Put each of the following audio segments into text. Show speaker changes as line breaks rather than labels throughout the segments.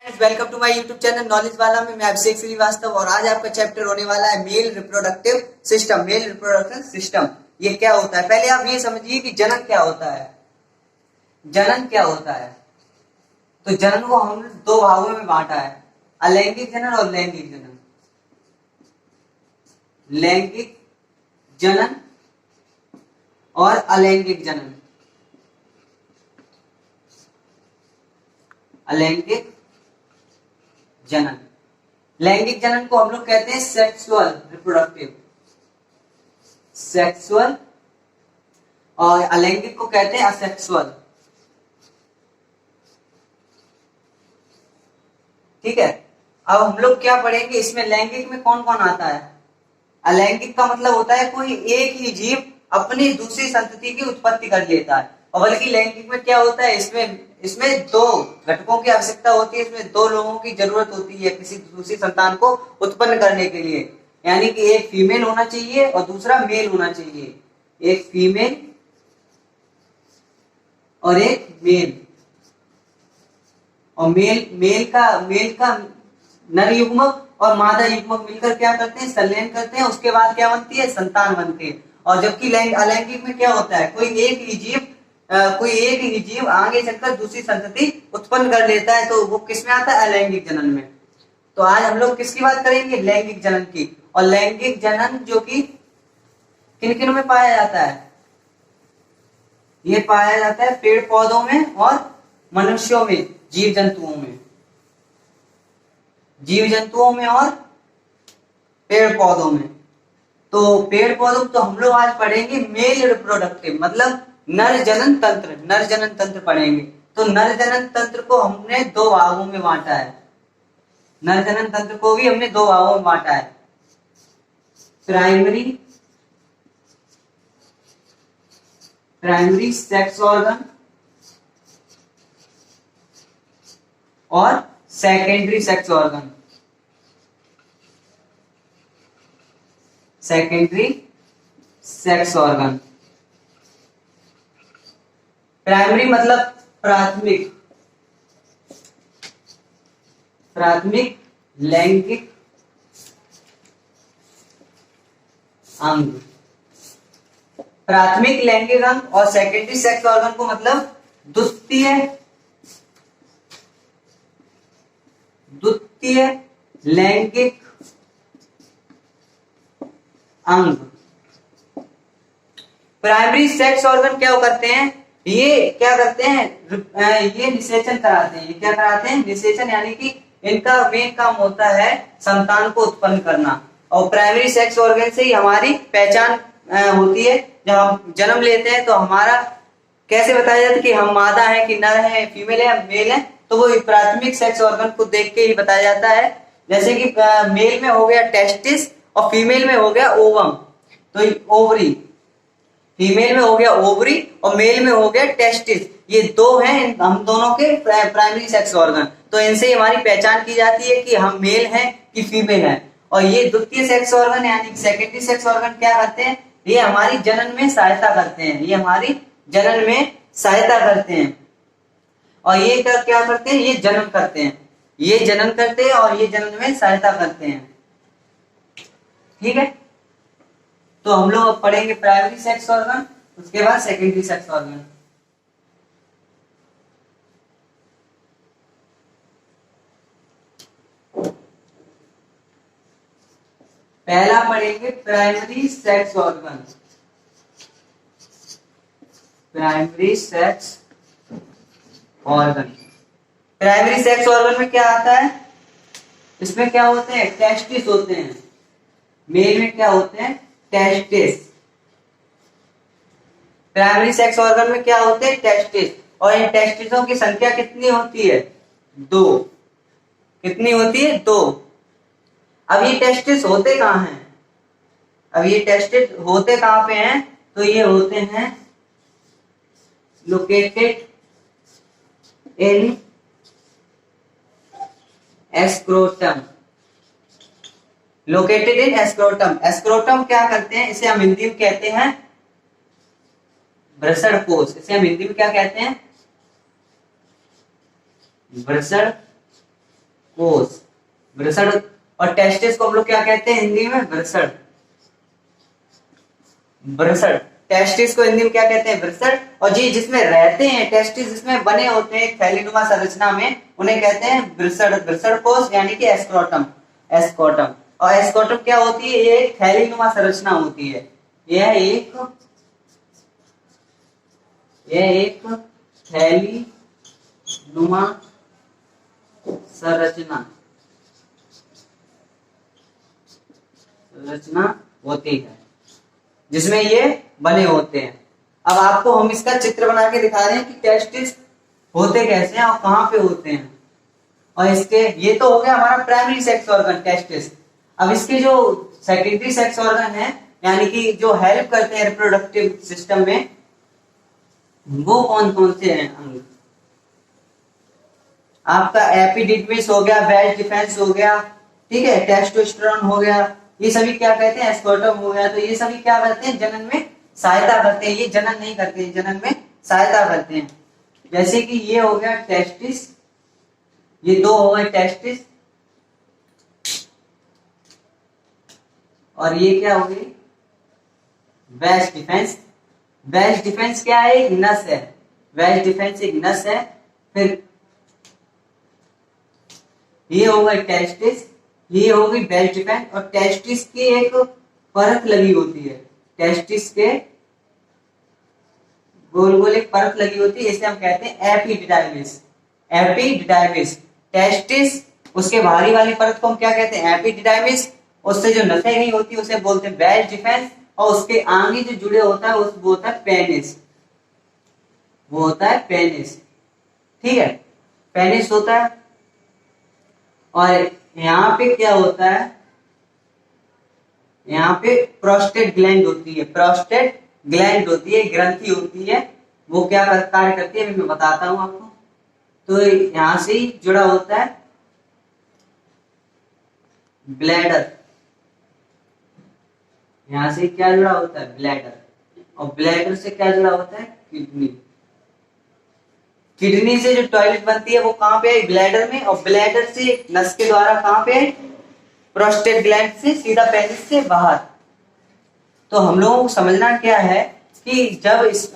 Welcome to my YouTube channel knowledge वाला में मैं अभिषेक श्रीवास्तव। और आज आपका चैप्टर होने वाला है male reproductive system. Male reproduction system ये क्या होता है? पहले आप ये समझिए कि जनन क्या होता है। जनन क्या होता है? तो जनन को हमने दो भागों में बांटा है, अलैंगिक जनन और लैंगिक जनन। लैंगिक जनन और अलैंगिक जनन। अलैंगिक जनन, लैंगिक जनन को हम लोग कहते हैं सेक्सुअल रिप्रोडक्टिव, सेक्सुअल, और अलैंगिक को कहते हैं असेक्सुअल। ठीक है, अब हम लोग क्या पढ़ेंगे इसमें? लैंगिक में कौन कौन आता है? अलैंगिक का मतलब होता है कोई एक ही जीव अपनी दूसरी संतति की उत्पत्ति कर लेता है। और बल्कि लैंगिक में क्या होता है, इसमें दो घटकों की आवश्यकता होती है, इसमें दो लोगों की जरूरत होती है किसी दूसरी संतान को उत्पन्न करने के लिए। यानी कि एक फीमेल होना चाहिए और दूसरा मेल होना चाहिए। एक फीमेल और एक मेल। और मेल का नर युग्मक और मादा युग्मक मिलकर क्या करते हैं? संलयन करते हैं। उसके बाद क्या बनती है? संतान बनती है। और जबकि अलैंगिक में क्या होता है, कोई एक ही जीव आगे चलकर दूसरी संतति उत्पन्न कर लेता है, तो वो किस में आता है? अलैंगिक जनन में। तो आज हम लोग किसकी बात करेंगे? लैंगिक जनन की। और लैंगिक जनन जो कि किन किन में पाया जाता है? ये पाया जाता है पेड़ पौधों में और मनुष्यों में, जीव जंतुओं में। जीव जंतुओं में और पेड़ पौधों में। तो पेड़ पौधों तो हम लोग आज पढ़ेंगे मेल रिप्रोडक्टिव, मतलब नर जनन तंत्र। नर जनन तंत्र पढ़ेंगे। तो नर जनन तंत्र को हमने दो भागों में बांटा है। नर जनन तंत्र को भी हमने दो भागों में बांटा है, प्राइमरी सेक्स ऑर्गन और secondary sex organ. Secondary sex organ. Primary मतलब प्राथमिक लैंगिक अंग। प्राथमिक लैंगिक अंग। और सेकेंडरी सेक्स ऑर्गन को मतलब द्वितीय लैंगिक अंग। प्राइमरी सेक्स ऑर्गन क्या करते हैं? ये क्या करते हैं? ये निषेचन कराते हैं। ये क्या कराते हैं? निषेचन। यानी कि इनका मेन काम होता है संतान को उत्पन्न करना। और प्राइमरी सेक्स ऑर्गन से ही हमारी पहचान होती है। जब हम जन्म लेते हैं तो हमारा कैसे बताया जाता है कि हम मादा है कि नर है, फीमेल है, मेल है? तो वो प्राथमिक सेक्स ऑर्गन को देख के ही बताया जाता है। जैसे कि मेल में हो गया टेस्टिस और फीमेल में हो गया ओवम, तो ओवरी। फीमेल में हो गया ओवरी और मेल में हो गया टेस्टिस। ये दो हैं हम दोनों के प्राइमरी सेक्स ऑर्गन। तो इनसे हमारी पहचान की जाती है कि हम मेल हैं कि फीमेल हैं। और ये द्वितीय सेक्स ऑर्गन यानी सेकेंडरी सेक्स ऑर्गन क्या करते हैं? ये हमारी जनन में सहायता करते हैं। ये हमारी जनन में सहायता करते हैं। और ये क्या करते हैं? ये जनन करते हैं। ये जनन करते हैं और ये जनन में सहायता करते हैं। ठीक है, तो हम लोग अब पढ़ेंगे प्राइमरी सेक्स ऑर्गन, उसके बाद सेकेंडरी सेक्स ऑर्गन। पहला पढ़ेंगे primary sex organ. Primary sex organ. Primary sex organ में क्या आता है? इसमें क्या होते हैं? टेस्टिस होते हैं। मेल में क्या होते हैं? टेस्टिस। प्राइमरी सेक्स ऑर्गन में क्या होते हैं? टेस्टिस। और इन टेस्टिसों की संख्या कितनी होती है? दो। कितनी होती है? दो। अब ये टेस्टिस होते कहां हैं? अब ये टेस्टिस होते कहां पे हैं? तो ये होते हैं लोकेटेड इन एस्क्रोटम। Located in एस्क्रोटम। एस्क्रोटम क्या करते हैं? इसे हम हिंदी में कहते हैं वृषण कोश। इसे हम हिंदी में क्या कहते हैं? वृषण कोश, वृषण। और टेस्टिस को हम लोग क्या कहते हैं हिंदी में? वृषण। वृषण, टेस्टिस को हिंदी में क्या कहते हैं? वृषण। और जी जिसमें रहते हैं टेस्टिस, जिसमें बने होते हैं थैलीनुमा संरचना में, उन्हें कहते हैं वृषण, वृषण कोश यानी कि एस्क्रोटम। एस्क्रोटम, और एस्क्रोटम क्या होती है? ये एक थैलीनुमा संरचना होती है। यह एक थैलीनुमा संरचना होती है जिसमें ये बने होते हैं। अब आपको हम इसका चित्र बना के दिखा रहे हैं कि टेस्टिस होते कैसे हैं और कहां पे होते हैं। और इसके ये तो हो गया हमारा प्राइमरी सेक्स ऑर्गन टेस्टिस। अब इसके जो सेकेंडरी सेक्स ऑर्गन है, यानी कि जो हेल्प करते हैं रिप्रोडक्टिव सिस्टम में, वो कौन कौन से हैं अंग? आपका एपिडिडमिस हो गया, वेज डिफेंस हो गया, ठीक है, टेस्टोस्टेरोन हो गया, ये सभी क्या कहते हैं? एस्क्रोटम हो गया। तो ये सभी क्या करते हैं? जनन में सहायता करते हैं। ये जनन नहीं करते हैं, जनन में सहायता करते हैं। जैसे कि ये हो गया टेस्टिस, ये दो हो गए टेस्टिस, और ये क्या हो गई? Veg defence. वेज डिफेंस क्या है? एक नस है। वेज डिफेंस एक नस है। फिर ये हो गई टेस्टिस, ये हो गई वेज डिफेंस। और टेस्टिस की एक परत लगी होती है, टेस्टिस के गोल गोल एक परत लगी होती है, इसे हम कहते हैं एपिडिडाइमिस। एपिडिडाइमिस, टेस्टिस, उसके बाहरी वाली परत को हम क्या कहते हैं? एपिडिडाइमिस। उससे जो नसें नहीं होती उसे बोलते हैं वेज डिफेंस। और उसके आगे जो जुड़े होता है वो होता है पेनिस, वो होता है पेनिस, ठीक है, पेनिस होता है। और यहाँ पे क्या होता है? यहाँ पे प्रोस्टेट ग्लैंड होती है, प्रोस्टेट ग्लैंड होती है, ग्रंथि होती है। वो क्या कार्य करती है मैं बताता हूं आपको। तो यहां से ही जुड़ा होता है ब्लैडर, यहां से क्या जुड़ा होता है? ब्लैडर। और ब्लैडर से क्या जुड़ा होता है? किडनी। किडनी से जो टॉयलेट बनती है वो कहां पे है? ब्लैडर में। और ब्लैडर से नस के द्वारा कहां पे है? प्रोस्टेट ग्लैंड से सीधा पेनिस से बाहर। तो हम लोगों को समझना क्या है कि जब इस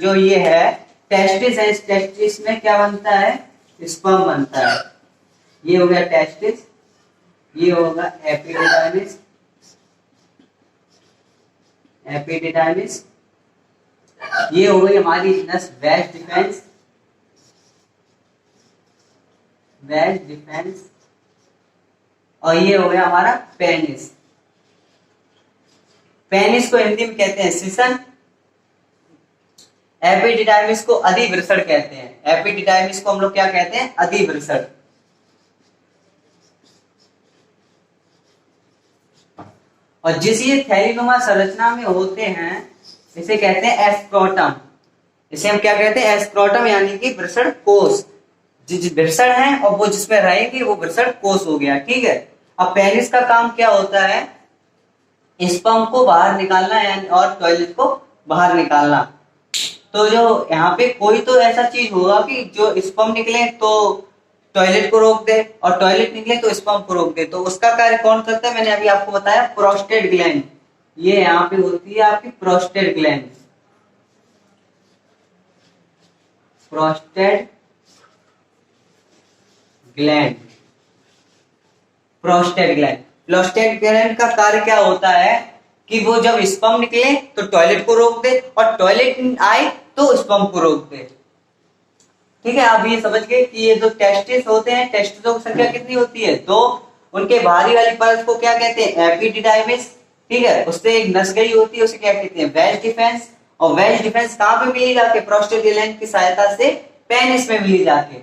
जो ये है टेस्टिस है, इस टेस्टिस में क्या बनता है? स्पर्म बनता है। ये हो गया टेस्टिस, ये होगा एपिडिडाइमिस, एपिडिडाइमिस। ये हो गई हमारी नस वेज डिफेंस, वेज डिफेंस। और ये हो गया हमारा पेनिस। पेनिस को हिंदी में कहते हैं सिसन। एपिडिडाइमिस को अधिवृषण कहते हैं। एपिडिडाइमिस को हम लोग क्या कहते हैं? अधिवृषण। और जिस ये थैलीनुमा संरचना में होते हैं इसे कहते हैं एस्क्रोटम। इसे हम क्या कहते हैं? एस्क्रोटम, यानी कि वृषण कोश। जिस वृषण है और वो जिसमें रहेंगे वो वृषण कोश हो गया, ठीक है। अब पेनिस का काम क्या होता है? स्पर्म को बाहर निकालना यानी और टॉयलेट को बाहर निकालना। तो जो यहाँ पे कोई तो ऐसा चीज होगा कि जो स्पर्म निकले तो टॉयलेट को रोक दे और टॉयलेट निकले तो स्पर्म को रोक दे। तो उसका कार्य कौन करता है? मैंने अभी आपको बताया प्रोस्टेट ग्लैंड। ये यहाँ पे होती है आपकी prostate gland, prostate gland, prostate gland. Prostate gland का कार्य क्या होता है कि वो जब स्पर्म निकले तो टॉयलेट को रोक दे और टॉयलेट आए तो स्पर्म को रोक दे, ठीक है। आप ये समझ गए कि ये जो टेस्टिस होते हैं, टेस्टिसों की संख्या कितनी होती है? दो। उनके बाहरी वाली परत को क्या कहते हैं? एपिडिडाइमिस, ठीक है। उससे एक नस गई होती है, उसे क्या कहते हैं? Vas deferens. और वेज डिफेंस कहां पे मिली जाके? प्रोस्टेट ग्लैंड की सहायता से पेनिस में मिली जाके।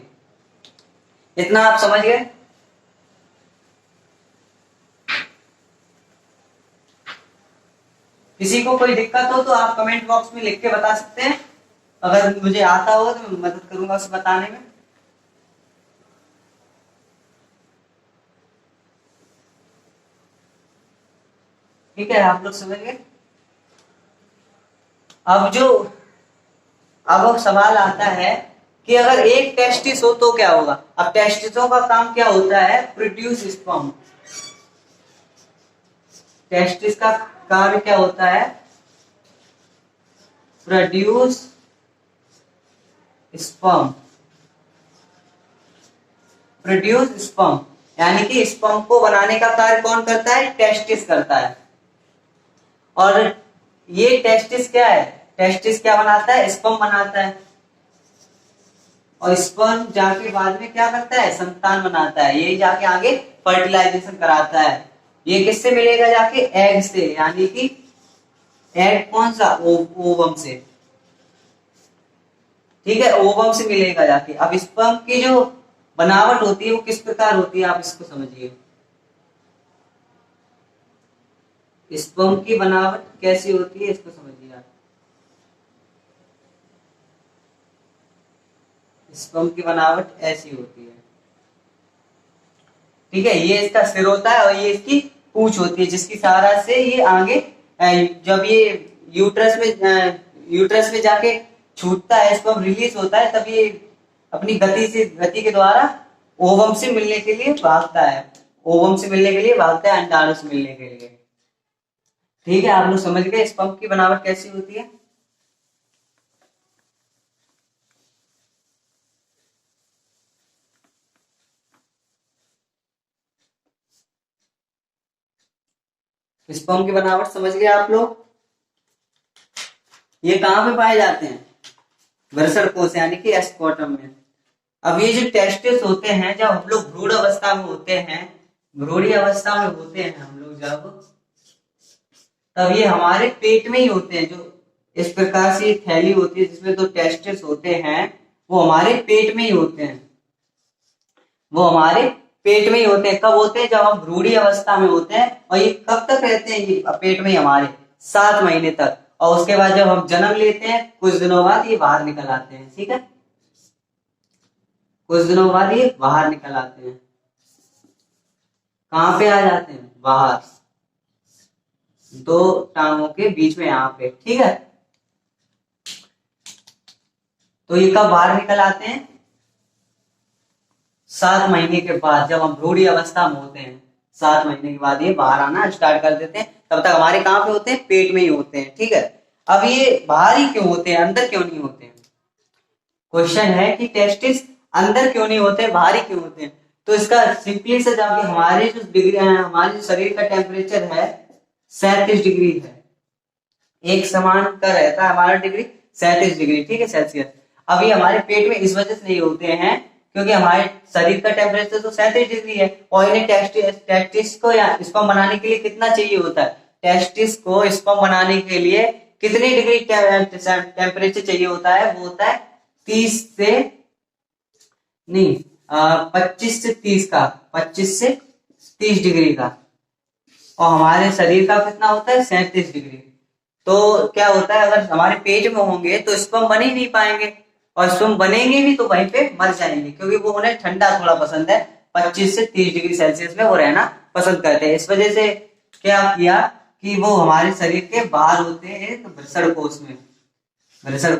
इतना आप समझ गए? किसी को कोई दिक्कत हो तो आप कमेंट बॉक्स में लिख के बता सकते हैं। अगर मुझे आता हो तो मैं मदद करूंगा उसे बताने में। ठीक है, आप लोग समझ गए। अब सवाल आता है कि अगर एक टेस्टिस हो तो क्या होगा। अब टेस्टिसों का काम क्या होता है, प्रोड्यूस स्पर्म। टेस्टिस का कार्य क्या होता है, प्रोड्यूस स्पर्म। प्रोड्यूस स्पर्म यानी कि स्पर्म को बनाने का कार्य कौन करता है, टेस्टिस करता है। और ये टेस्टिस क्या है, टेस्टिस क्या बनाता है, स्पर्म बनाता है। और स्पर्म जाके बाद में क्या करता है, संतान बनाता है। ये जाके आगे फर्टिलाइजेशन कराता है। ये किससे मिलेगा, जाके एग से, यानी कि एग कौन सा, ओवम से। ठीक है, ओवम से मिलेगा जाके। अब स्पर्म की जो बनावट होती है वो किस प्रकार होती है, आप इसको समझिए। स्पर्म की बनावट कैसी होती है, इसको समझिए आप। स्पर्म की बनावट ऐसी होती है। ठीक है, ये इसका सिर होता है और ये इसकी पूंछ होती है, जिसकी सहारा से ये आगे जब ये यूट्रस में जाके छूटता है, स्पर्म रिलीज होता है, तब ये अपनी गति के द्वारा ओवम से मिलने के लिए भागता है। ओवम से मिलने के लिए भागता है, अंडाणु से मिलने के लिए। ठीक है, आप लोग समझ गए स्पर्म की बनावट कैसी होती है। स्पर्म की बनावट समझ गए आप लोग। ये कहाँ पे पाए जाते हैं, वृषण कोश यानी कि एस्कोटम में। अब ये जो टेस्टिस होते हैं, जब हम लोग भ्रूण अवस्था में होते हैं, भ्रूणी अवस्था में होते हैं हम लोग जब, तब ये हमारे पेट में ही होते हैं। जो इस प्रकार से थैली होती है जिसमें दो टेस्टिस होते हैं, वो हमारे पेट में ही होते हैं। वो हमारे पेट में ही होते हैं। कब होते हैं, जब हम भ्रूणी अवस्था में होते हैं। और ये कब तक रहते हैं, ये पेट में ही हमारे 7 महीने तक। और उसके बाद जब हम जन्म लेते हैं, कुछ दिनों बाद ये बाहर निकल आते हैं। ठीक है, कुछ दिनों बाद ये बाहर निकल आते हैं। कहाँ पे आ जाते हैं, बाहर, दो टांगों के बीच में, यहाँ पे। ठीक है, तो ये कब बाहर निकल आते हैं, 7 महीने के बाद, जब हम भ्रूणी अवस्था में होते हैं। 7 महीने के बाद ये बाहर आना स्टार्ट कर देते हैं। तब तक हमारे कहाँ पे होते हैं, पेट में ही होते हैं। ठीक है, अब ये बाहर ही क्यों होते हैं, अंदर क्यों नहीं होते हैं। क्वेश्चन है कि टेस्टिस अंदर क्यों नहीं होते, बाहर ही क्यों होते हैं। तो इसका सिंपली से जाके हमारे जो डिग्री है, हमारे जो शरीर का टेम्परेचर है 37 डिग्री है। एक समान का रहता है हमारा डिग्री 37 डिग्री, ठीक है, सेल्सियस। अभी हमारे पेट में इस वजह से नहीं होते हैं क्योंकि हमारे शरीर का टेम्परेचर तो 37 डिग्री है। और इन्हें टेस्टिस को या स्पर्म बनाने के लिए कितना चाहिए होता है, टेस्टिस को स्पर्म बनाने के लिए कितनी डिग्री टेम्परेचर चाहिए होता है, वो होता है 30 से नहीं 25 से 30 का, 25 से 30 डिग्री का। और हमारे शरीर का कितना होता है, 37 डिग्री। तो क्या होता है, अगर हमारे पेट में होंगे तो स्पर्म बन ही नहीं पाएंगे। और स्पर्म बनेंगे भी तो वहीं पे मर जाएंगे, क्योंकि वो उन्हें ठंडा थोड़ा पसंद है। 25 से 30 डिग्री सेल्सियस में वो रहना पसंद करते हैं। इस वजह से क्या किया कि वो हमारे शरीर के बाहर होते हैं, तो वृषण कोश में, वृषण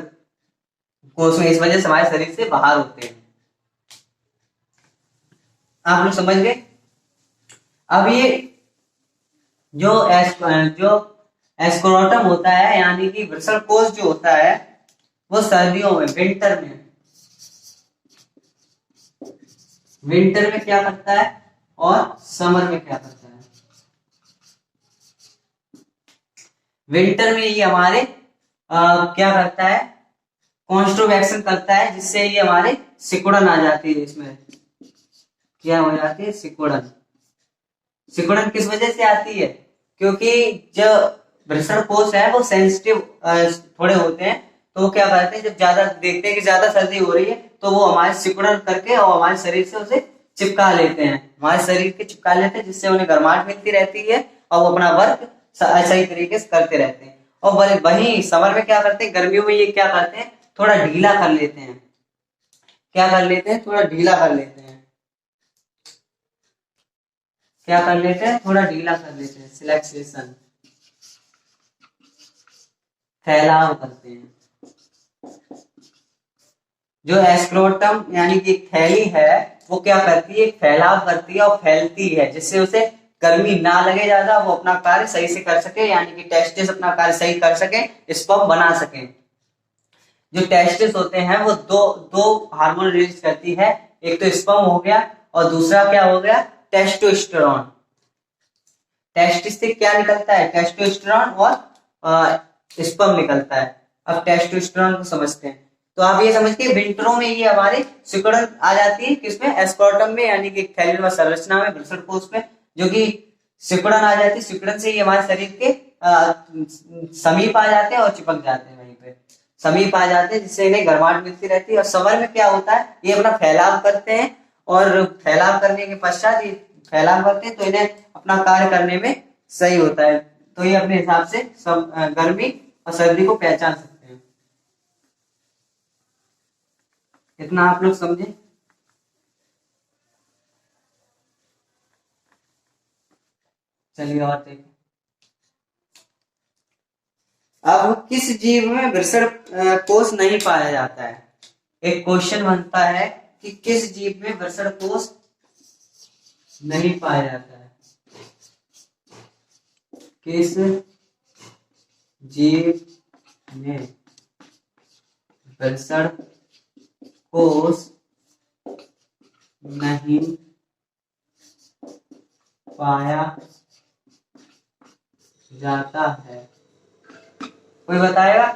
कोश में, इस वजह से हमारे शरीर से बाहर होते हैं। आप लोग समझ गए। अब ये जो एस्क्रोटम होता है, यानी कि वृषण कोश जो होता है, वो सर्दियों में, विंटर में क्या करता है और समर में क्या करता है। विंटर में ये हमारे क्या करता है, कॉन्स्ट्रोवैक्शन करता है, जिससे ये हमारे सिकुड़न आ जाती है। इसमें क्या हो जाती है, सिकुड़न। सिकुड़न किस वजह से आती है, क्योंकि जो वृषण कोश है वो सेंसिटिव थोड़े होते हैं। तो वो क्या करते हैं, जब ज्यादा देखते हैं कि ज्यादा सर्दी हो रही है, तो वो हमारे सिकुड़न करके और हमारे शरीर से उसे चिपका लेते हैं, हमारे शरीर के चिपका लेते हैं, जिससे उन्हें गर्माहट मिलती रहती है और वो अपना वर्क सही तरीके से करते रहते हैं। और वहीं समर में क्या करते हैं, गर्मियों में ये क्या करते हैं, थोड़ा ढीला कर लेते हैं। क्या कर लेते हैं, थोड़ा ढीला कर लेते हैं। क्या कर लेते हैं, थोड़ा ढीला कर लेते हैं, सिलेक्सेशन, फैलाव करते हैं। जो एस्क्रोटम यानी कि थैली है वो क्या करती है, फैलाव करती है और फैलती है, जिससे उसे गर्मी ना लगे ज्यादा, वो अपना कार्य सही से कर सके, यानी कि टेस्टिस अपना कार्य सही कर सके, स्पर्म बना सके। जो टेस्टिस होते हैं वो दो दो हार्मोन रिलीज करती है, एक तो स्पर्म हो गया और दूसरा क्या हो गया, टेस्टोस्टेरोन। टेस्टिस से क्या निकलता है, टेस्टोस्टेरोन और स्पर्म निकलता है। अब टेस्टोस्टेरोन को समझते हैं। तो आप ये समझिए विंटरों में ये हमारे सिकुड़न आ जाती है, किसमें, एस्पर्टम में, यानी कि थैलेमा संरचना में, वृषण कोश में, जो कि सिकुड़न आ जाती है। सिकुड़न से ये हमारे शरीर के समीप आ जाते हैं और चिपक जाते हैं, वहीं पे समीप आ जाते हैं, जिससे इन्हें गर्माहट मिलती रहती है। और समर में क्या होता है, ये अपना फैलाव करते हैं और फैलाव करने के पश्चात ये फैलाव करते हैं तो इन्हें अपना कार्य करने में सही होता है। तो ये अपने हिसाब से सब गर्मी और सर्दी को पहचान सकते हैं। इतना आप लोग समझे। चलिए और देखिए, अब किस जीव में वृषण कोष नहीं पाया जाता है। एक क्वेश्चन बनता है कि किस जीव में वृषण कोष नहीं पाया जाता है, किस जीव में वृषण कोष नहीं पाया जाता है। कोई बताएगा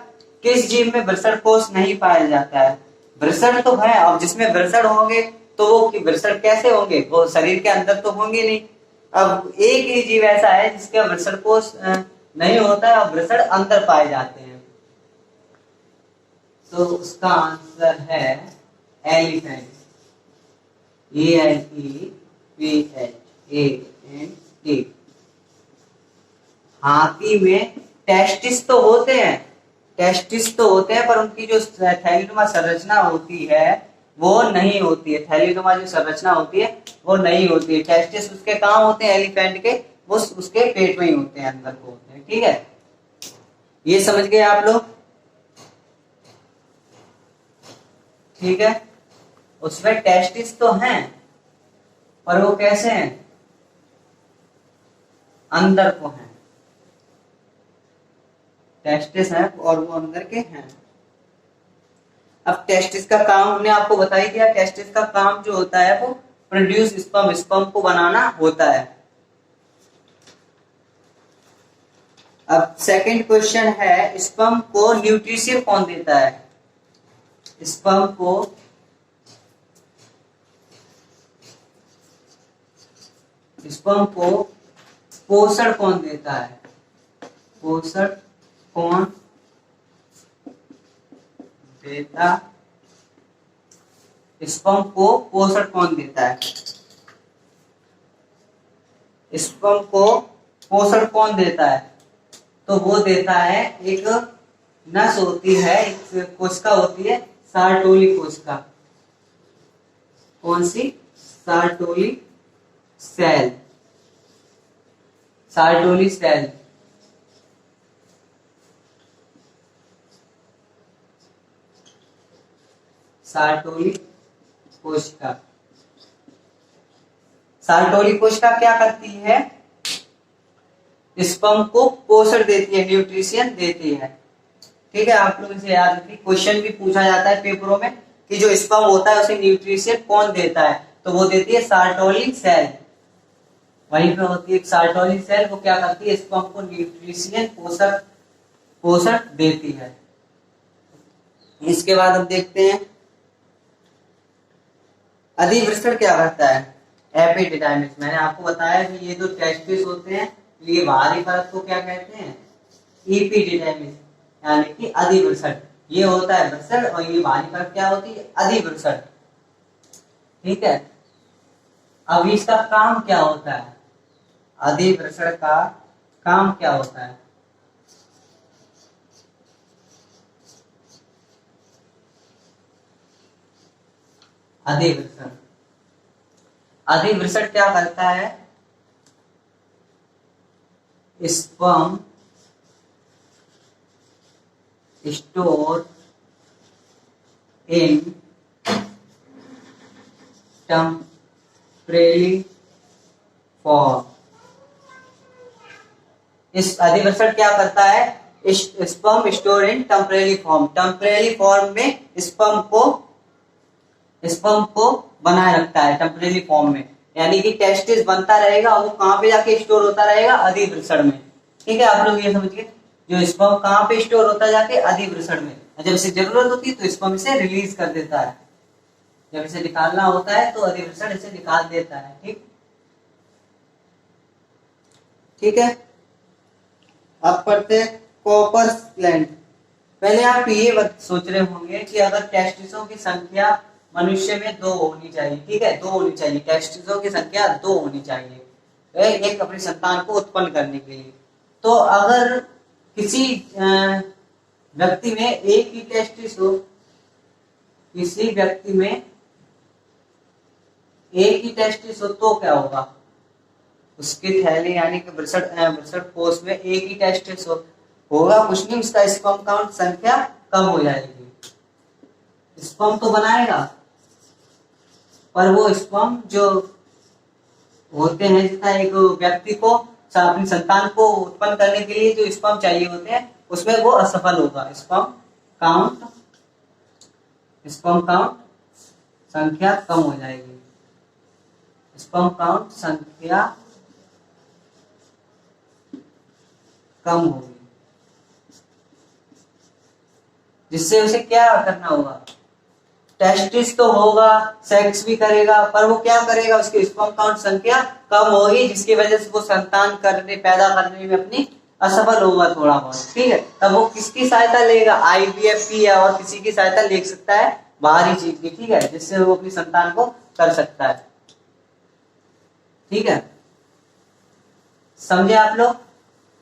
किस जीव में वृषण कोष नहीं पाया जाता है। वृषण तो है, अब जिसमें वृषण होंगे तो वो वृषण कैसे होंगे, वो शरीर के अंदर तो होंगे नहीं। अब एक ही जीव ऐसा है जिसका वृषण कोष नहीं होता है और वृषण अंदर पाए जाते हैं, तो उसका आंसर है एलिफेंट। ELEPHANT। हाथी में टेस्टिस तो होते हैं, टेस्टिस तो होते हैं, पर उनकी जो थैलीनुमा संरचना होती है वो नहीं होती है। थैलीनुमा जो संरचना होती है वो नहीं होती है। टेस्टिस उसके कहाँ होते हैं, एलिफेंट के, वो उसके पेट में ही होते हैं, अंदर को होते हैं। ठीक है, ये समझ गए आप लोग। ठीक है, उसमें टेस्टिस तो हैं पर वो कैसे हैं, अंदर को हैं। टेस्टिस है और वो अंदर के हैं। अब टेस्टिस का काम हमने आपको बता ही दिया। टेस्टिस का काम जो होता है वो प्रोड्यूस स्पर्म, स्पर्म को बनाना होता है। अब सेकंड क्वेश्चन है, स्पर्म को न्यूट्रिशन कौन देता है। स्पर्म को पोषण कौन देता है, पोषण कौन देता, स्पर्म को पोषण कौन देता है, स्पर्म को पोषण कौन देता है। तो वो देता है, एक नस होती है, एक कोशिका होती है, सार्टोली कोशिका। कौन सी, सार्टोली सेल, सार्टोली सेल। सार्टोली कोशिका, सार्टोली कोशिका क्या करती है, स्पर्म को पोषण देती है, न्यूट्रिशन देती है। ठीक है, आप लोग इसे याद रखिए, क्वेश्चन भी पूछा जाता है पेपरों में कि जो स्पर्म होता है उसे न्यूट्रिशन कौन देता है, तो वो देती है सार्टोली सेल। वहीं पे होती है सार्टोली सेल, वो क्या करती है, स्पर्म को न्यूट्रिशन पोषण देती है। इसके बाद हम देखते हैं अधिवृषण क्या करता है, एपिडिडाइमिस। मैंने आपको बताया कि ये जो टेस्टिस होते हैं, ये बाहरी परत को क्या कहते हैं, एपिडिडाइमिस, यानी कि अधिवृषण। ये होता है वृषण और ये बाहरी परत क्या होती है, अधिवृषण। ठीक है, अब इसका काम क्या होता है, अधिवृषण का काम क्या होता है। अधिवृषण, अधिवृषण क्या करता है, sperm store in temporary form. इस अधिवृषण क्या करता है? Sperm store in temporary form. Temporary form में स्पर्म को बनाए रखता है टेम्परेरी फॉर्म में, यानी कि टेस्टिस बनता रहेगा, वो कहाँ पे जाके स्टोर होता रहेगा? अधिवृषण में। ठीक है, आप लोग ये समझिए, जो स्पर्म कहाँ पे स्टोर होता जाके? अधिवृषण में। जब इसे जरूरत होती है तो स्पर्म इसे रिलीज कर देता है, जब इसे निकालना होता है तो अधिवृषण इसे निकाल देता है। ठीक, ठीक है। अब पढ़ते हैं कॉपर्स ग्लैंड। पहले आप ये सोच रहे होंगे कि अगर टेस्टिसों की संख्या मनुष्य में 2 होनी चाहिए, ठीक है, 2 होनी चाहिए, टेस्टिसों की संख्या 2 होनी चाहिए एक अपनी संतान को उत्पन्न करने के लिए। तो अगर किसी व्यक्ति में एक ही टेस्टिस हो, किसी व्यक्ति में एक ही टेस्टिस हो तो क्या होगा? उसकी थैली यानी कि वृषण कोश में एक ही टेस्टिस होगा कुछ नहीं, उसका स्पर्म काउंट संख्या कम हो जाएगी। स्पर्म तो बनाएगा पर वो स्पर्म जो होते हैं, जितना एक व्यक्ति को अपनी संतान को उत्पन्न करने के लिए जो स्पर्म चाहिए होते हैं उसमें वो असफल होगा। स्पर्म काउंट संख्या कम हो जाएगी, स्पर्म काउंट संख्या कम होगी, जिससे उसे क्या करना होगा? टेस्टिस तो होगा, सेक्स भी करेगा, पर वो क्या करेगा? उसकी स्पर्म काउंट संख्या कम होगी, जिसकी वजह से वो संतान पैदा करने में अपनी असफल होगा थोड़ा बहुत। ठीक है, तब वो किसकी सहायता लेगा? IVF की या और किसी की सहायता ले सकता है, बाहरी चीज की। ठीक है, जिससे वो अपनी संतान को कर सकता है। ठीक है, समझे आप लोग?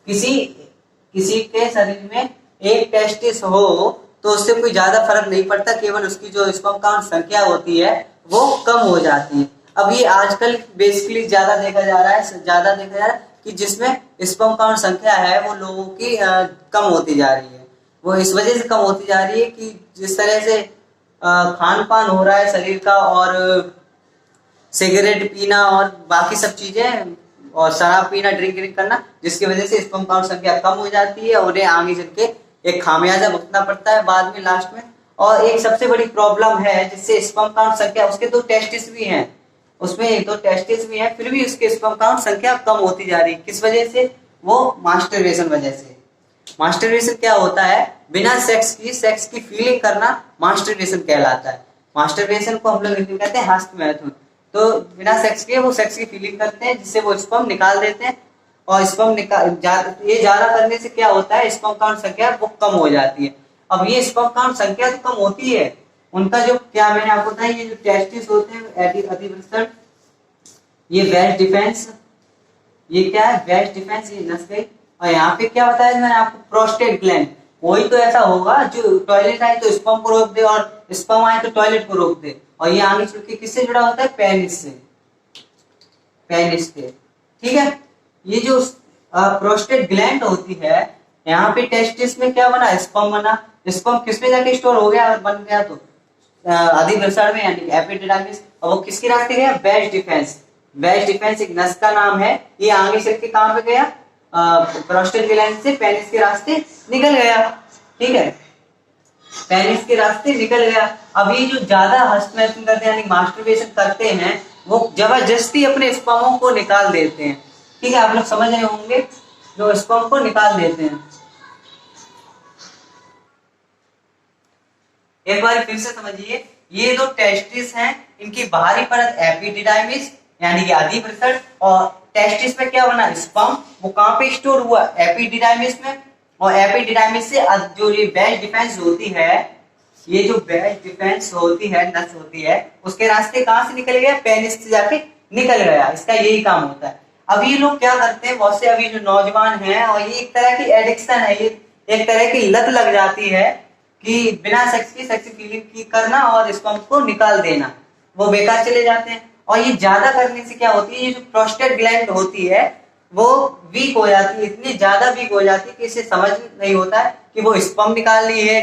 किसी के शरीर में एक टेस्टिस हो तो उससे कोई ज्यादा फर्क नहीं पड़ता, केवल उसकी जो स्पर्म काउंट संख्या होती है वो कम हो जाती है। अब ये आजकल बेसिकली ज्यादा देखा जा रहा है कि जिसमें स्पर्म काउंट संख्या है वो लोगों की कम होती जा रही है। वो इस वजह से कम होती जा रही है कि जिस तरह से खान पान हो रहा है शरीर का, और सिगरेट पीना और बाकी सब चीजें, और शराब पीना, ड्रिंक करना, जिसकी वजह से स्पर्म काउंट संख्या कम हो जाती है और उन्हें आगे चल के एक खामियाजा भुगतना पड़ता है बाद में, लास्ट में। और एक सबसे बड़ी प्रॉब्लम है जिससे स्पर्म काउंट संख्या, उसके 2 टेस्टिस भी हैं, उसमें 2 टेस्टिस भी हैं, फिर भी उसके स्पर्म काउंट संख्या कम होती जा रही है। किस वजह से? वो मास्टरबेशन वजह से। मास्टरबेशन क्या होता है? बिना सेक्स की फीलिंग करना मास्टरबेशन कहलाता है। मास्टरबेशन को हम लोग हिंदी में कहते हैं हस्तमैथुन। तो बिना सेक्स के वो सेक्स की फीलिंग करते हैं, जिससे वो स्पर्म निकाल देते हैं, और स्पर्म ये ज्यादा करने से क्या होता है? स्पर्म काउंट संख्या वो कम हो जाती है। अब ये स्पर्म काउंट संख्या तो कम होती है, उनका जो क्या मैंने आपको बताया, ये जो टेस्टिस होते हैं अधिवृषण, ये वेस्ट डिफेंस, ये क्या है? वेस्ट डिफेंस, ये नस गई। और यहाँ पे क्या बताया मैंने आपको? Prostate gland. कोई तो ऐसा होगा जो टॉयलेट आए तो स्पर्म को रोक दे, और स्पर्म आए तो टॉयलेट को रोक दे, और ये आगे चल के किससे जुड़ा होता है? पेनिस से, पेनिस के। ठीक है, ये जो प्रोस्टेट ग्लैंड होती है, यहाँ पे टेस्टिस में क्या बना? स्पर्म बना। स्पर्म किसमें जाके स्टोर हो गया? अगर बन गया तो अधिवृषण में, यानी कि एपिडिडाइमिस। और वो किसके रास्ते गया? Waste defence. वेस्ट डिफेंस एक नस का नाम है, ये आगे चल के कहां पे गया? प्रोस्टेट ग्लैंड से पेनिस के रास्ते निकल गया। ठीक है, पेनिस के रास्ते निकल गया। अब ये जो ज्यादा हस्तमैथुन करते हैं यानी मास्टरबेशन करते हैं, वो जबरदस्ती अपने स्पर्मों को निकाल देते हैं। ठीक है, आप लोग समझ रहे होंगे, जो स्पर्म को निकाल देते हैं। एक बार फिर से समझिए, ये जो टेस्टिस हैं, इनकी बाहरी परत एपिडिडाइमिस यानी कि अधिवृषण, और टेस्टिस में क्या बना? स्पर्म। वो कहां पे स्टोर हुआ? एपिडिडाइमिस में। और एपिडिडाइमिस से जो ये वेस्ट डिफेंस होती है, ये जो वेस्ट डिफेंस होती है, नस होती है, उसके रास्ते कहां से निकल गया? पेनिस से जाके निकल गया। इसका यही काम होता है। अब ये लोग क्या करते हैं, बहुत से अभी जो नौजवान हैं, और ये एक तरह की एडिक्शन है, ये एक तरह की लत लग जाती है कि बिना सेक्स की फीलिंग की करना और स्पर्म को निकाल देना, वो बेकार चले जाते हैं। और ये ज्यादा करने से क्या होती है? ये जो प्रोस्टेट ग्लैंड होती है वो वीक हो जाती है, इतनी ज्यादा वीक हो जाती है कि इसे समझ नहीं होता है कि वो स्पर्म निकाल ली है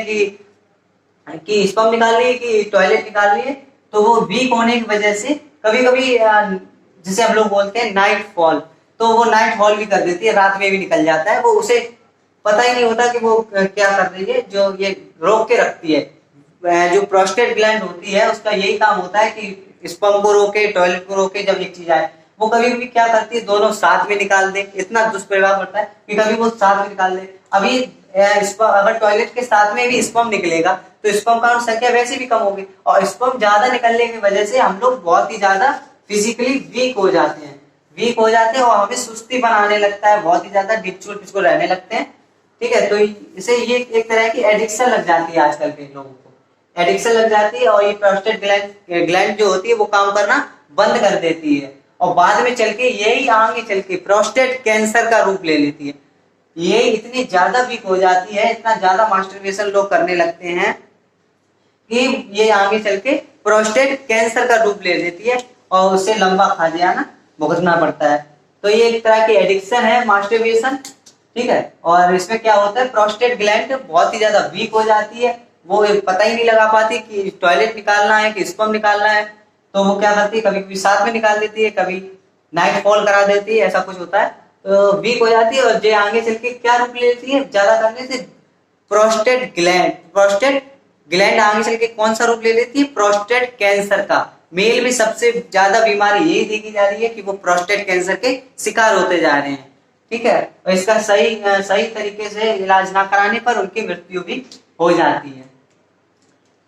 कि स्पर्म निकाल ली है कि टॉयलेट निकाल ली है। तो वो वीक होने की वजह से कभी कभी जिसे हम लोग बोलते हैं नाइट फॉल, तो वो नाइट फॉल भी कर देती है, रात में भी निकल जाता है, वो उसे पता ही नहीं होता कि वो क्या कर रही है, जो ये रोक के रखती है। जो प्रोस्टेट ग्लैंड होती है उसका यही काम होता है कि स्पर्म को रोके, टॉयलेट को रोके। जब एक चीज आए वो कभी भी क्या करती है, दोनों साथ में निकाल दे। इतना दुष्प्रभाव पड़ता है कि कभी वो साथ में निकाल दे। अभी अगर टॉयलेट के साथ में भी स्पर्म निकलेगा तो स्पर्म काउंट संख्या वैसे भी कम होगी, और स्पर्म ज्यादा निकलने की वजह से हम लोग बहुत ही ज्यादा फिजिकली वीक हो जाते हैं, और हमें सुस्ती बनाने लगता है, बहुत ही ज्यादा डिचुल पिचुल रहने लगते हैं। ठीक है, तो इसे ये एक तरह की एडिक्शन लग जाती है, आजकल के लोगों को एडिक्शन लग जाती है, और ये प्रोस्टेट ग्लैंड जो होती है वो काम करना बंद कर देती है, और बाद में चल के यही आगे चल के प्रोस्टेट कैंसर का रूप ले लेती है। ये इतनी ज्यादा वीक हो जाती है, इतना ज्यादा मास्टरबेशन लोग करने लगते हैं कि ये आगे चल के प्रोस्टेट कैंसर का रूप ले लेती है, और उससे लंबा खाजियाना भुगतना पड़ता है। तो ये एक तरह की एडिक्शन है मास्टरबेशन। ठीक है, और इसमें क्या होता है, प्रोस्टेट ग्लैंड बहुत ही ज्यादा वीक हो जाती है, वो पता ही नहीं लगा पाती कि टॉयलेट निकालना है कि स्पर्म निकालना है। तो वो क्या करती है, कभी कभी साथ में निकाल देती है, कभी नाइट फॉल करा देती है, ऐसा कुछ होता है। तो वीक हो जाती है, और जो आगे चल के क्या रूप ले लेती है ज्यादा करने से, प्रोस्टेट ग्लैंड आगे चल के कौन सा रूप ले लेती है, प्रोस्टेट कैंसर का। मेल में सबसे ज्यादा बीमारी यही देखी जा रही है कि वो प्रोस्टेट कैंसर के शिकार होते जा रहे हैं। ठीक है, और इसका सही तरीके से इलाज ना कराने पर उनकी मृत्यु भी हो जाती है।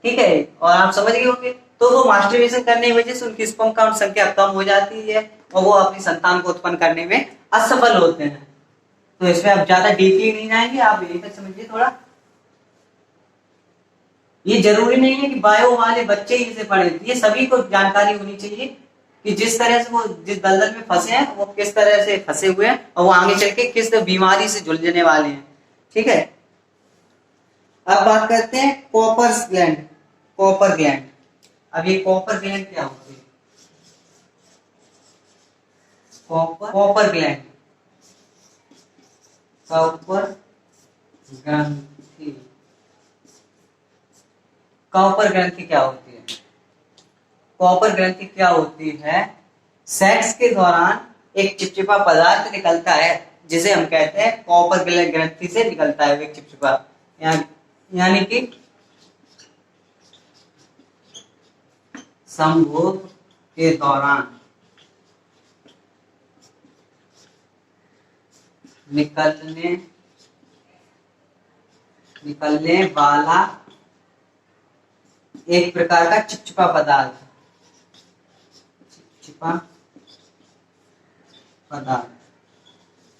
ठीक है, और आप समझ गए होंगे। तो वो मास्टरबेशन करने की वजह से उनकी स्पर्म काउंट संख्या कम हो जाती है, और वो अपनी संतान को उत्पन्न करने में असफल होते हैं। तो इसमें अब ज्यादा डीपली नहीं जाएंगे, आप यही तक समझिए थोड़ा। ये जरूरी नहीं है कि बायो वाले बच्चे ही इसे पढ़े, ये सभी को जानकारी होनी चाहिए कि जिस तरह से वो जिस दलदल में फंसे हैं वो किस तरह से फंसे हुए हैं, और वो आगे चल के किस बीमारी से जुलझने वाले हैं। ठीक है, अब बात करते हैं कॉपर ग्लैंड। अब ये कॉपर ग्लैंड क्या होती है, कॉपर ग्लैंड, कॉपर ग्रंथि क्या होती है? कॉपर ग्रंथि क्या होती है, सेक्स के दौरान एक चिपचिपा पदार्थ निकलता है जिसे हम कहते हैं कॉपर ग्रंथि से निकलता है एक चिपचिपा, यानी कि संभोग के दौरान निकलने वाला एक प्रकार का चिपचिपा पदार्थ,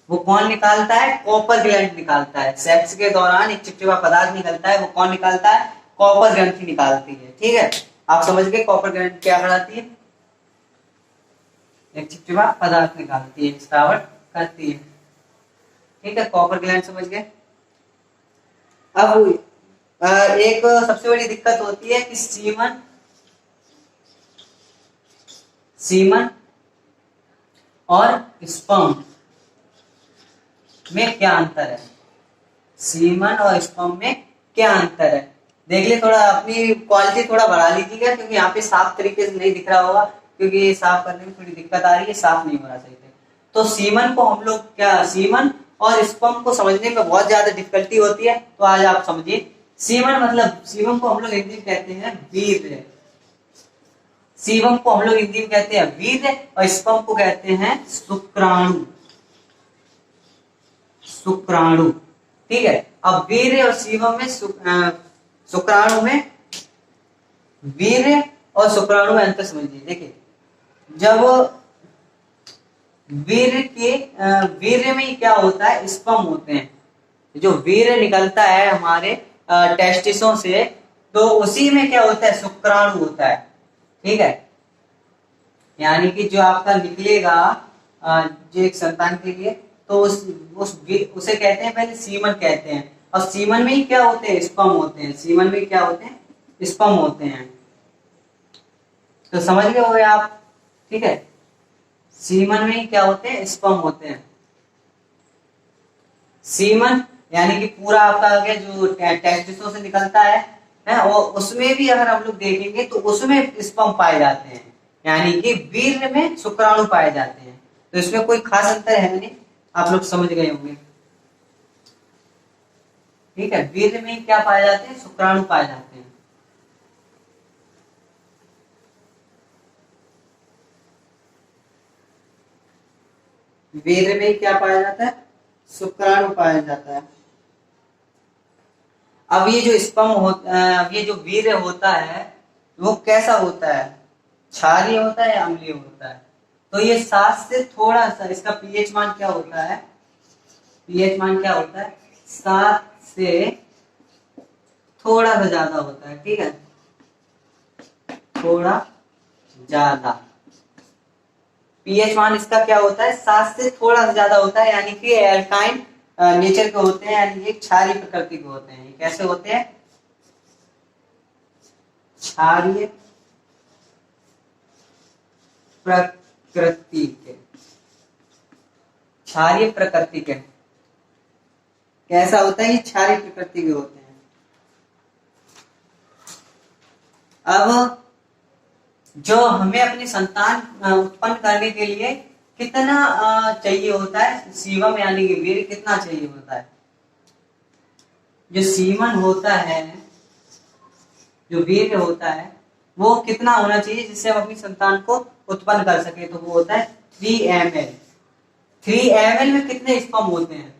वो कौन निकालता है, कॉपर ग्लैंड निकालता है। सेक्स के दौरान एक चिपचिपा पदार्थ निकलता है, वो कौन निकालता है, कॉपर ग्रंथि निकालती है। ठीक है, आप समझ गए कॉपर ग्लैंड क्या कराती है, एक चिपचिपा पदार्थ निकालती है, स्रावट करती है। ठीक है, कॉपर ग्लैंड समझ गए। अब एक सबसे बड़ी दिक्कत होती है कि सीमन और स्पर्म में क्या अंतर है, सीमन और स्पर्म में क्या अंतर है। देख ले, थोड़ा अपनी क्वालिटी थोड़ा बढ़ा लीजिएगा, क्योंकि यहाँ पे साफ तरीके से नहीं दिख रहा होगा, क्योंकि साफ करने में थोड़ी दिक्कत आ रही है, साफ नहीं हो रहा सही से। तो सीमन को हम लोग सीमन और स्पर्म को समझने में बहुत ज्यादा डिफिकल्टी होती है, तो आज आप समझिए। सीमन मतलब, सीमन को हम लोग हिंदी में कहते हैं वीर्य, सीमन को हम लोग हिंदी में कहते हैं वीर्य, और स्पर्म को कहते हैं शुक्राणु। ठीक है, अब वीर्य और सीमन में शुक्राणु में, वीर्य और शुक्राणु में अंतर समझिए। देखिए, जब वीर्य में क्या होता है, स्पर्म होते हैं, जो वीर्य निकलता है हमारे टेस्टिसों से, तो उसी में क्या होता है, शुक्राणु होता है। ठीक है, यानी कि जो आपका निकलेगा जो एक संतान के लिए, तो उसे कहते हैं पहले सीमन कहते हैं, और सीमन में ही क्या होते हैं, स्पर्म होते हैं। सीमन में क्या होते हैं, स्पर्म होते हैं। तो समझ गए होंगे आप। ठीक है, सीमन में ही क्या होते हैं, स्पर्म होते हैं। सीमन यानी कि पूरा आपका आ गया जो टेस्टिसों से निकलता है, है, और उसमें भी अगर हम लोग देखेंगे तो उसमें स्पर्म पाए जाते हैं, यानी कि वीर्य में शुक्राणु पाए जाते हैं। तो इसमें कोई खास अंतर है नहीं, आप लोग समझ गए होंगे। ठीक है, वीर्य में क्या पाए जाते हैं, शुक्राणु पाए जाते हैं। वीर्य में क्या पाया जाता है, शुक्राणु पाया जाता है। अब ये जो स्पर्म होता है, अब ये जो वीर्य होता है वो कैसा होता है, क्षारीय होता है या अम्लीय होता है। तो ये 7 से थोड़ा सा, इसका पीएच मान क्या होता है, पीएच मान क्या होता है, 7 से थोड़ा सा ज्यादा होता है। ठीक है, थोड़ा ज्यादा पीएच मान इसका क्या होता है, 7 से थोड़ा सा ज्यादा होता है, यानी कि एल्काइन नेचर के होते हैं, यानी कि क्षारीय प्रकृति के होते हैं। ये कैसे होते हैं, क्षारीय प्रकृति के, क्षारीय प्रकृति के। कैसा होता है, ये क्षारीय प्रकृति के होते हैं। अब जो हमें अपनी संतान उत्पन्न करने के लिए कितना चाहिए होता है, सीवम यानी कि वीर्य कितना चाहिए होता है। जो सीमन होता है, जो वीर्य होता है वो कितना होना चाहिए जिससे हम अपनी संतान को उत्पन्न कर सके, तो वो होता है 3 ml। 3 ml में कितने स्पर्म होते हैं,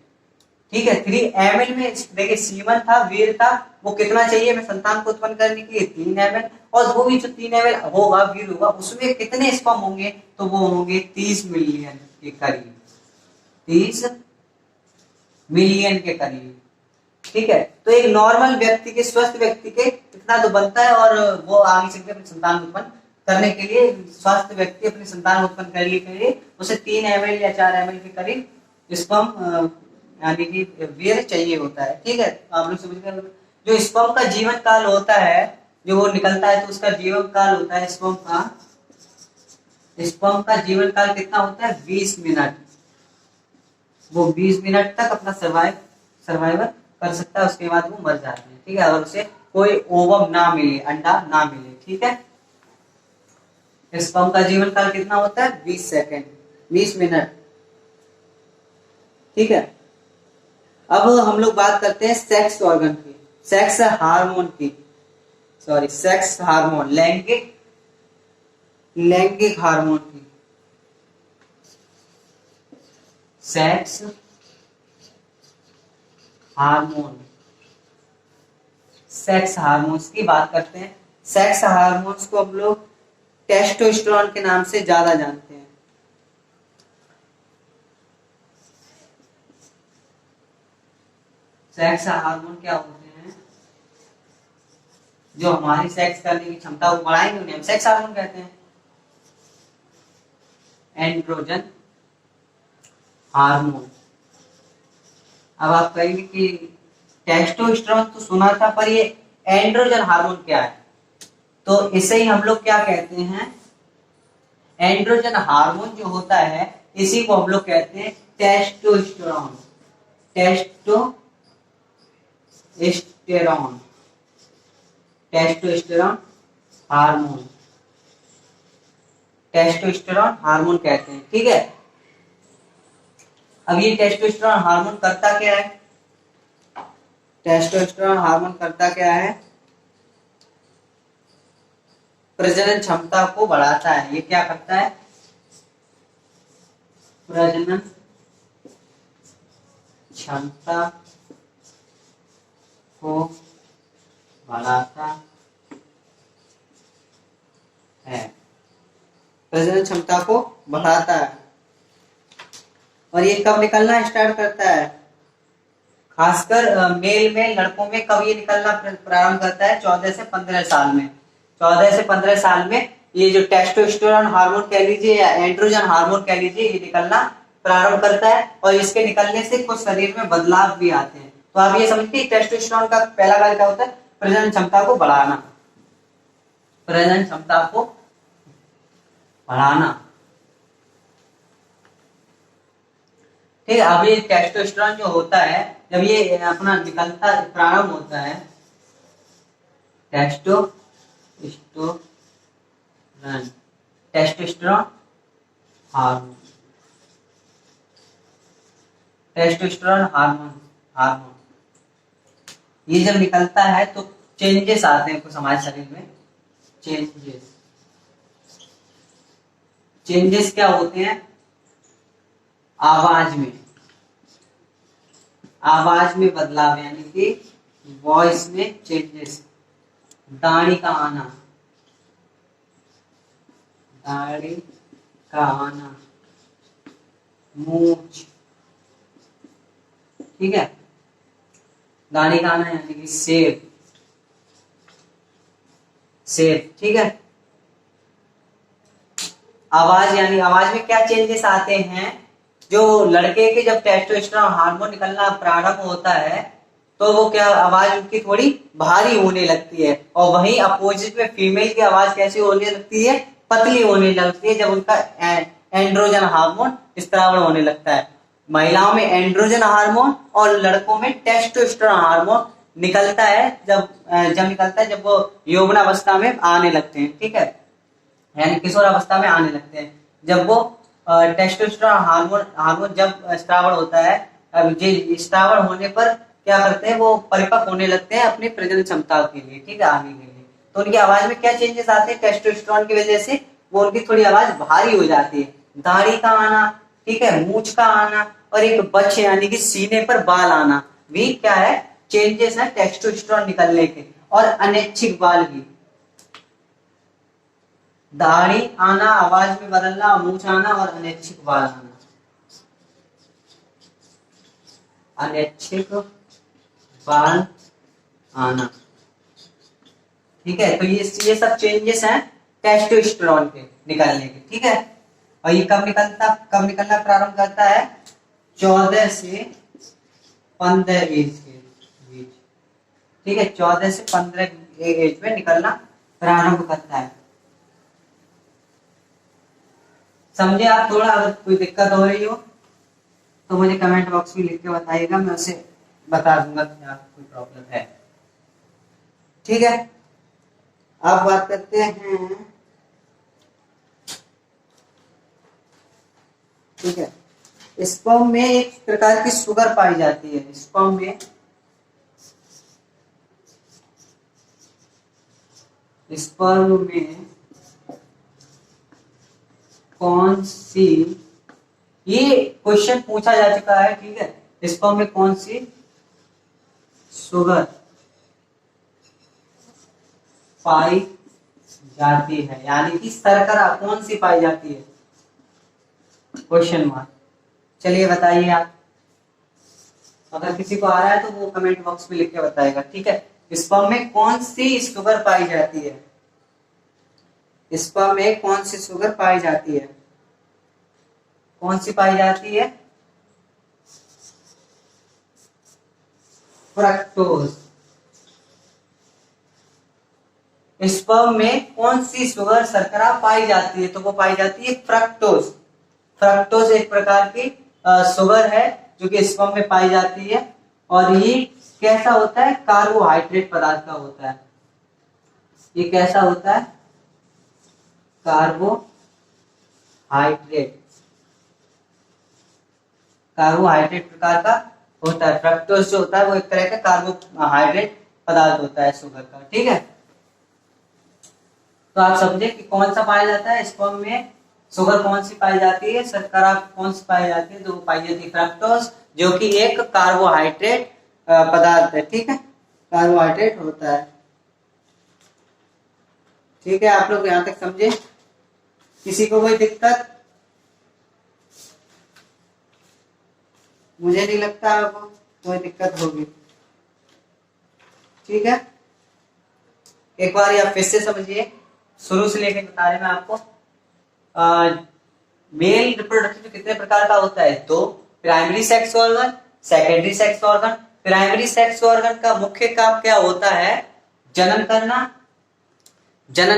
ठीक है, 3 ml में देखिए सीमन था, वीर्य था, वो कितना चाहिए हमें संतान को उत्पन्न करने के लिए, 3 ml। और वो भी जो 3 ml होगा वीर्य होगा उसमें कितने स्पर्म होंगे, तो वो होंगे 30 मिलियन के करीब, 30 मिलियन के करीब। ठीक है, तो एक नॉर्मल व्यक्ति के, स्वस्थ व्यक्ति के इतना तो बनता है, और वो आगे चल के अपनी संतान उत्पन्न करने के लिए, स्वस्थ व्यक्ति अपनी संतान उत्पन्न करने के लिए उसे 3 ml या 4 ml के करीब स्पर्म यानी कि वीर्य चाहिए होता है। ठीक है, आप लोग समझ गए। जो स्पर्म का जीवन काल होता है, जो वो निकलता है तो उसका जीवन काल होता है स्पर्म का जीवन काल कितना होता है, 20 मिनट। वो 20 मिनट तक अपना सर्वाइवल कर सकता है, उसके बाद वो मर जाते हैं। ठीक है, अगर उसे कोई ओवम ना मिले, अंडा ना मिले। ठीक है, स्पर्म का जीवन काल कितना होता है, 20 सेकेंड, 20 मिनट। ठीक है, अब हम लोग बात करते हैं सेक्स ऑर्गन की, सेक्स हार्मोन की, सॉरी सेक्स हार्मोन, लैंगिक हार्मोन की। सेक्स हार्मोन, सेक्स हार्मोन्स की बात करते हैं। सेक्स हार्मोन्स को हम लोग टेस्टोस्टेरोन के नाम से ज्यादा जानते हैं। सेक्स हार्मोन क्या होते हैं, जो हमारी सेक्स करने की क्षमता को बढ़ाएंगे उन्हें हम सेक्स हार्मोन कहते हैं। Androgen hormone. अब आप कहेंगे कि टेस्टोस्टेरोन तो सुना था, पर ये एंड्रोजन हार्मोन क्या है, तो इसे ही हम लोग क्या कहते हैं, एंड्रोजन हार्मोन जो होता है इसी को हम लोग कहते हैं testosterone. Testosterone hormone, testosterone hormone कहते हैं। ठीक है, अब ये टेस्टोस्टेरोन हार्मोन करता क्या है, टेस्टोस्टेरोन हार्मोन करता क्या है, प्रजनन क्षमता को बढ़ाता है। ये क्या करता है, प्रजनन क्षमता को बढ़ाता है, प्रजनन क्षमता को बढ़ाता है। और ये कब निकलना स्टार्ट करता है, खासकर मेल में, लड़कों में कब ये निकलना प्रारंभ करता है, 14 से 15 साल में। 14 से 15 साल में ये जो टेस्टोस्टेरोन हार्मोन कह लीजिए या एंड्रोजन हार्मोन कह लीजिए, ये निकलना प्रारंभ करता है, और इसके निकलने से कुछ शरीर में बदलाव भी आते हैं। तो आप ये समझिए टेस्टोस्टेरोन का पहला कार्य क्या होता है, प्रजनन क्षमता को बढ़ाना, प्रजनन क्षमता को बढ़ाना। ठीक है, अब ये टेस्टोस्टेरोन जो होता है, जब ये अपना निकलता प्रारंभ होता है, testosterone hormone, testosterone hormone hormone ये जब निकलता है तो चेंजेस आते हैं कुछ हमारे शरीर में। चेंजेस क्या होते हैं? आवाज में बदलाव, यानी कि वॉइस में चेंजेस, दाढ़ी का आना, मूंछ, ठीक है, दाढ़ी का आना यानी कि शेव, ठीक है। आवाज, यानी आवाज में क्या चेंजेस आते हैं? जो लड़के के जब टेस्टोस्टेरोन हार्मोन निकलना प्रारंभ होता है तो वो क्या, आवाज उनकी थोड़ी भारी होने लगती है, और वहीं अपोजिट में फीमेल की आवाज कैसी होने लगती है? पतली होने लगती है, जब उनका एंड्रोजन हार्मोन स्त्रावण होने लगता है। महिलाओं में एंड्रोजन हार्मोन और लड़कों में टेस्टोस्टेरोन हार्मोन निकलता है जब वो यौवनावस्था में आने लगते हैं, ठीक है, यानी किशोरावस्था में आने लगते हैं। जब वो टेस्टोस्टेरोन हार्मोन जब स्त्रावण होता है, अब ये स्त्रावण होने पर क्या करते हैं, वो परिपक्व होने लगते हैं अपनी प्रजनन क्षमता के लिए, ठीक है, आगे के लिए। तो उनकी आवाज में क्या चेंजेस आते हैं? टेस्टोस्टेरोन की वजह से वो उनकी थोड़ी आवाज भारी हो जाती है, दाढ़ी का आना, ठीक है, मूंछ का आना, और एक बच यानी कि सीने पर बाल आना भी क्या है? चेंजेस है टेस्टोस्टेरोन निकलने के। और अनैच्छिक बाल भी, दाढ़ी आना, आवाज में बदलना, मूंछ आना और अनैच्छिक बाल आना, अनैच्छिक बाल आना, ठीक है। तो ये सब चेंजेस हैं टेस्टोस्टेरोन के निकलने के, ठीक है। और ये कब निकलना प्रारंभ करता है? 14 से 15 एज के बीच, ठीक है, 14 से 15 एज में निकलना प्रारंभ करता है। समझे आप? थोड़ा अगर कोई दिक्कत हो रही हो तो मुझे कमेंट बॉक्स में लिख के बताइएगा, मैं उसे बता दूंगा कि आपको कोई प्रॉब्लम है, ठीक है। अब बात करते हैं, ठीक है, स्पर्म में एक प्रकार की शुगर पाई जाती है। स्पर्म में कौन सी, ये क्वेश्चन पूछा जा चुका है, ठीक है, स्पर्म में कौन सी शुगर पाई जाती है, यानी कि शर्करा कौन सी पाई जाती है? Question mark. चलिए बताइए आप, अगर किसी को आ रहा है तो वो कमेंट बॉक्स में लिख के बताएगा, ठीक है। स्पर्म में कौन सी शुगर पाई जाती है? स्पर्म में कौन सी शुगर पाई जाती है? कौन सी पाई जाती है? फ्रक्टोज। स्पर्म में कौन सी शुगर शर्करा पाई जाती है? तो वो पाई जाती है फ्रक्टोज। फ्रक्टोज एक प्रकार की शुगर है जो कि स्पर्म में पाई जाती है, और ये कैसा होता है? कार्बोहाइड्रेट पदार्थ का होता है। ये कैसा होता है? कार्बोहाइड्रेट प्रकार का होता है। फ्रक्टोज जो होता है वो एक तरह का कार्बोहाइड्रेट पदार्थ होता है शुगर का, ठीक है। तो आप समझे कि कौन सा पाया जाता है स्पर्म में, शुगर कौन सी पाई जाती है, शर्करा कौन सी पाई जाती है? तो वो पाई जाती है फ्रक्टोज, जो कि एक कार्बोहाइड्रेट पदार्थ है, ठीक है, कार्बोहाइड्रेट होता है, ठीक है। आप लोग यहां तक समझे? किसी को कोई दिक्कत? मुझे नहीं लगता आपको कोई दिक्कत होगी, ठीक है। एक बार आप फिर से समझिए, शुरू से लेकर बता रहे मैं आपको। मेल रिप्रोडक्शन कितने प्रकार का होता है? तो primary sex organ, secondary sex organ. Primary sex organ का मुख्य काम क्या होता है? जनन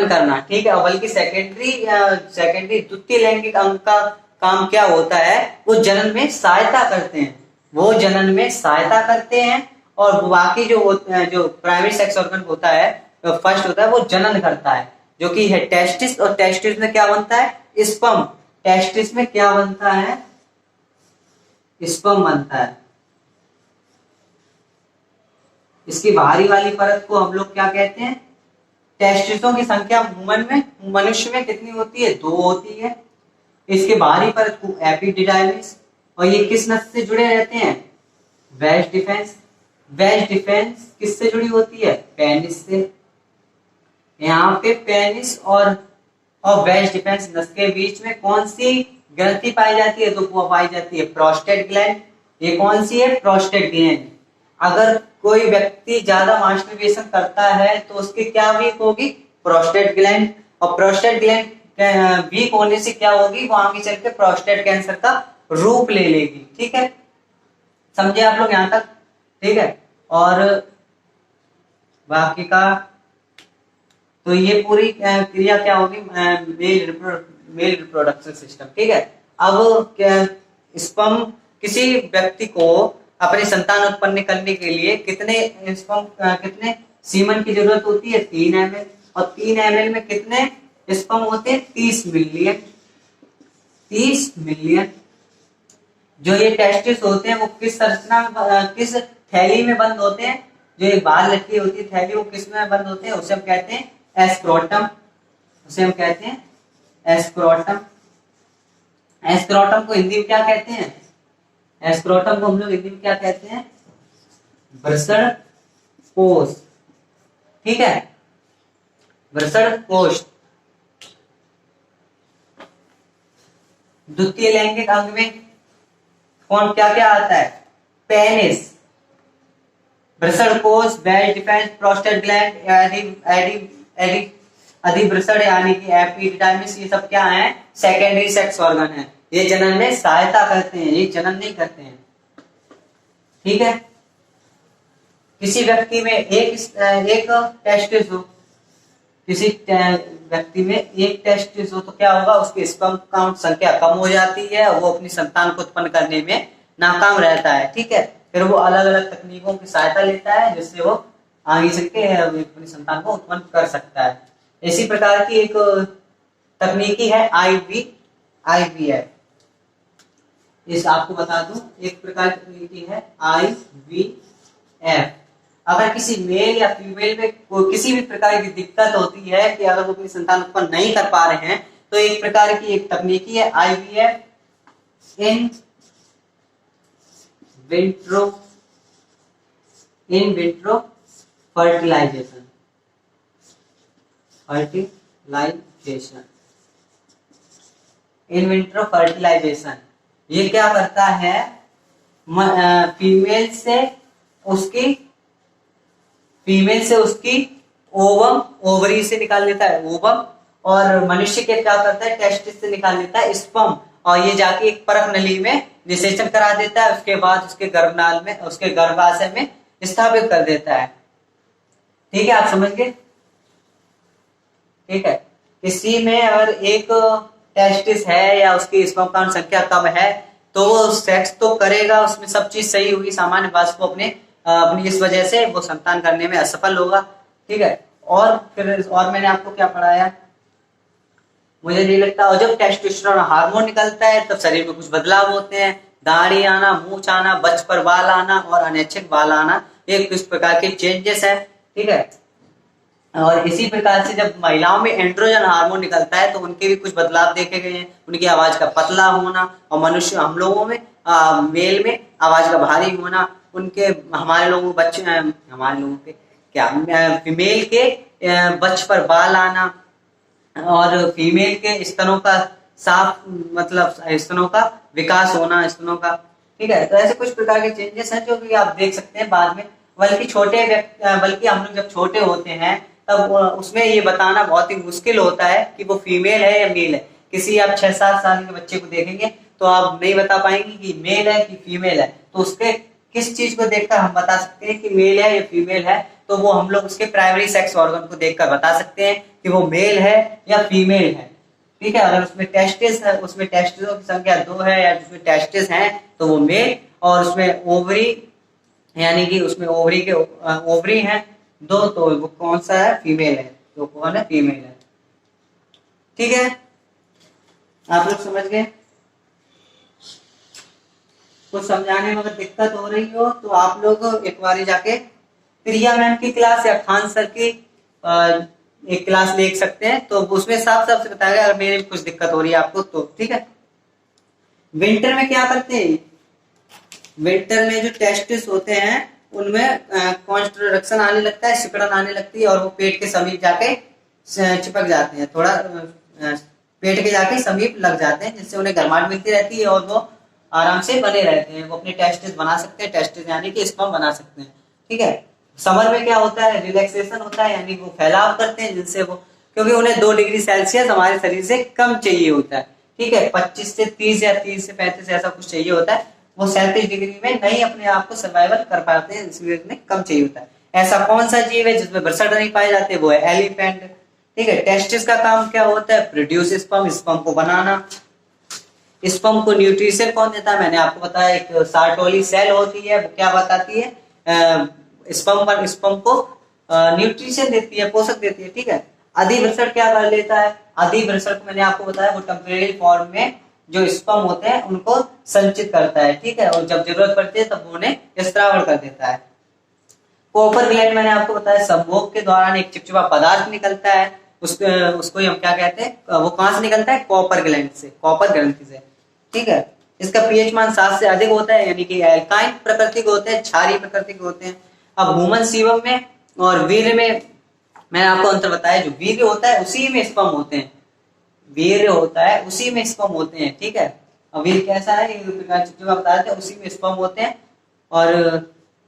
करना, ठीक है। बल्कि सेकेंडरी द्वितीय लैंगिक अंग का काम क्या होता है? वो जनन में सहायता करते हैं, और बाकी जो प्राइमरी सेक्स ऑर्गन होता है फर्स्ट होता है वो जनन करता है, जो कि है टेस्टिस, और टेस्टिस में क्या बनता है, स्पर्म। टेस्टिस में क्या बनता है, स्पर्म बनता है। इसकी बाहरी वाली परत को हम लोग क्या कहते हैं, टेस्टिसों की संख्या मनुष्य में कितनी होती है, 2 होती है। इसके बाहरी परत को एपिडिडाइमिस, और ये किस नस से जुड़े रहते हैं, वेज डिफेंस। वेज डिफेंस किससे जुड़ी होती है, पेनिस से। यहाँ पे पेनिस और वेज डिफेंस नस के बीच में कौन सी ग्रंथि पाई जाती है, तो वो पाई जाती है प्रोस्टेट ग्लैंड। ये कौन सी है, प्रोस्टेट ग्लैंड। अगर कोई व्यक्ति ज्यादा मास्टरबेशन करता है तो उसकी क्या वीक होगी, प्रोस्टेट ग्लैंड। और प्रोस्टेट ग्लैंड वीक होने से क्या होगी, वो आगे चल के प्रोस्टेट कैंसर का रूप ले लेगी। ठीक है, समझे आप लोग यहाँ तक, ठीक है। और बाकी का तो ये पूरी क्रिया क्या होगी, मेल रिप्रोडक्शन सिस्टम। ठीक है, अब क्या स्पर्म, किसी व्यक्ति को अपनी संतान उत्पन्न करने के लिए कितने स्पर्म, कितने सीमन की जरूरत होती है, 3 ml। और 3 ml में कितने स्पर्म होते हैं, 30 मिलियन। 30 मिलियन। जो ये टेस्टिस होते हैं वो किस संरचना में, किस थैली में बंद होते हैं, जो एक बाहर लटकी होती है थैली, वो किस में बंद होते हैं, उसे हम कहते हैं एस्क्रोटम। उसे हम कहते हैं एस्क्रोटम। एस्क्रोटम को हिंदी में क्या कहते हैं, एस्क्रोटम को हम लोग हिंदी में क्या कहते हैं, वृषण कोश। ठीक है, वृषण कोश। द्वितीय लैंगिक अंग में कौन क्या क्या आता है, पेनिस, वृषण कोश, वेज डिफेंस, प्रोस्टेट ग्लैंड, अधिवृषण यानी कि एपिडिडाइमिस, ये सब क्या है, सेकेंडरी सेक्स ऑर्गन है। ये जनन में सहायता करते हैं, ये जनन नहीं करते हैं। ठीक है, किसी व्यक्ति में एक टेस्टिस हो, किसी व्यक्ति में एक टेस्टिस हो तो क्या होगा, उसकी स्पर्म काउंट संख्या कम हो जाती है, वो अपनी संतान को उत्पन्न करने में नाकाम रहता है। ठीक है, फिर वो अलग अलग तकनीकों की सहायता लेता है जिससे वो आगे चल के अपनी संतान को उत्पन्न कर सकता है। इसी प्रकार की एक तकनीकी है IVF। इस आपको बता दूं, एक प्रकार की तकनीकी है IVF। अगर किसी मेल या फीमेल में किसी भी प्रकार की दिक्कत होती है कि अगर वो अपनी संतान उत्पन्न नहीं कर पा रहे हैं, तो एक प्रकार की एक तकनीकी है IVF in vitro fertilization. In vitro fertilization ये क्या करता है, फीमेल से उसकी ओवम, ओवरी से निकाल लेता है ओवम, और मनुष्य के क्या करता है, टेस्टिस से निकाल लेता है स्पर्म, और ये जाके एक परख नली में निषेचन करा देता है। उसके बाद उसके गर्भनाल में, उसके गर्भाशय में स्थापित कर देता है। ठीक है, आप समझ गए। ठीक है, किसी में अगर एक टेस्टिस है या उसकी स्पर्म काउंट संख्या कम है तो वो सेक्स तो करेगा, उसमें सब चीज सही होगी सामान्य, बस वो अपनी इस वजह से वो संतान करने में असफल होगा। ठीक है, और फिर और मैंने आपको क्या पढ़ाया, मुझे नहीं लगता। और जब टेस्टोस्टेरोन हार्मोन निकलता है तब शरीर में कुछ बदलाव होते हैं, दाढ़ी आना, मूंछ आना, बच पर बाल आना और अनैच्छिक बाल आना, ये किस प्रकार के चेंजेस है। ठीक है, और इसी प्रकार से जब महिलाओं में एंड्रोजन हार्मोन निकलता है तो उनके भी कुछ बदलाव देखे गए हैं, उनकी आवाज का पतला होना, और मनुष्य हम लोगों में मेल में आवाज का भारी होना, उनके हमारे लोगों के क्या फीमेल के बच पर बाल आना, और फीमेल के स्तनों का साफ मतलब स्तनों का विकास होना, स्तनों का। ठीक है, तो ऐसे कुछ प्रकार के चेंजेस हैं जो कि आप देख सकते हैं बाद में। बल्कि हम लोग जब छोटे होते हैं तब उसमें ये बताना बहुत ही मुश्किल होता है कि वो फीमेल है या मेल है। किसी आप 6-7 साल के बच्चे को देखेंगे तो आप नहीं बता पाएंगे कि मेल है कि फीमेल है, तो उसके किस चीज को देखकर हम बता सकते हैं कि मेल है या फीमेल है, तो वो हम लोग उसके प्राइमरी सेक्स ऑर्गन को देखकर बता सकते हैं कि वो मेल है या फीमेल है। ठीक है, अगर उसमें टेस्टिस है, उसमें टेस्टिसों की संख्या 2 है या जिसमें टेस्टिस है तो वो मेल, और उसमें ओवरी यानी कि उसमें ओवरी है दो, तो वो कौन सा है? फीमेल है। तो कौन है? फीमेल है। ठीक है, आप लोग समझ गए? कुछ समझाने में अगर दिक्कत हो रही हो तो आप लोग एक बार जाके प्रिया मैम की क्लास या खान सर की एक क्लास देख सकते हैं, तो उसमें साफ साफ से बताया अगर मेरे कुछ दिक्कत हो रही है आपको तो। ठीक है, विंटर में क्या करते हैं? विंटर में जो टेस्टिस होते हैं उनमें कॉन्ट्रोडक्शन आने लगता है, सिकुड़न आने लगती है, और वो पेट के समीप जाके चिपक जाते हैं, थोड़ा पेट के जाके समीप लग जाते हैं, जिससे उन्हें गर्माहट मिलती रहती है और वो आराम से बने रहते हैं। वो अपने टेस्टिस बना सकते हैं, टेस्टिस यानी कि स्पर्म बना सकते हैं। ठीक है, समर में क्या होता है? रिलैक्सेशन होता है, यानी वो फैलाव करते हैं, जिनसे वो, क्योंकि उन्हें 2 डिग्री सेल्सियस हमारे शरीर से कम चाहिए होता है। ठीक है, 25 से 30 या 30 से 35 ऐसा कुछ चाहिए होता है, वो 37 डिग्री में नहीं अपने आप को सर्वाइवल कर पाते हैं, इसलिए उन्हें कम चाहिए होता है। ऐसा कौन सा जीव है जिसमें ब्रसट नहीं पाए जाते? वो है एलिफेंट। ठीक है, टेस्टिस का काम क्या होता है? प्रोड्यूस स्पर्म, स्पर्म को बनाना। स्पर्म को न्यूट्रिशन कौन देता है? मैंने आपको बताया, एक सार्टोली सेल होती है, वो क्या बताती है? स्पर्म को न्यूट्रिशन देती है, पोषक देती है। ठीक है, अधिवृषण क्या कर लेता है? अधिवृषण को मैंने आपको बताया, वो टेम्परेरी फॉर्म में जो स्पर्म होते हैं उनको संचित करता है। ठीक है, और जब जरूरत पड़ती है तब वो उन्हें स्त्रावण कर देता है। कॉपर ग्लैंड मैंने आपको बताया, संभोग के दौरान एक चिपचिपा पदार्थ निकलता है, उसको हम क्या कहते हैं? वो कहां से निकलता है? कॉपर ग्लैंड से, कॉपर ग्रंथि से। ठीक है, इसका पीएच मान 7 से अधिक होता है, यानी कि एल्काइन प्रकृति के होते हैं, क्षारीय प्रकृति के होते हैं। अब ह्यूमन सीवम में और वीर्य में मैंने आपको अंतर बताया, जो वीर्य होता है उसी में स्पर्म होते हैं, वीर्य होता है उसी में स्पर्म होते हैं। ठीक है, अब वीर्य कैसा है? चिपचिपा पदार्थ है, उसी में स्पर्म होते हैं। और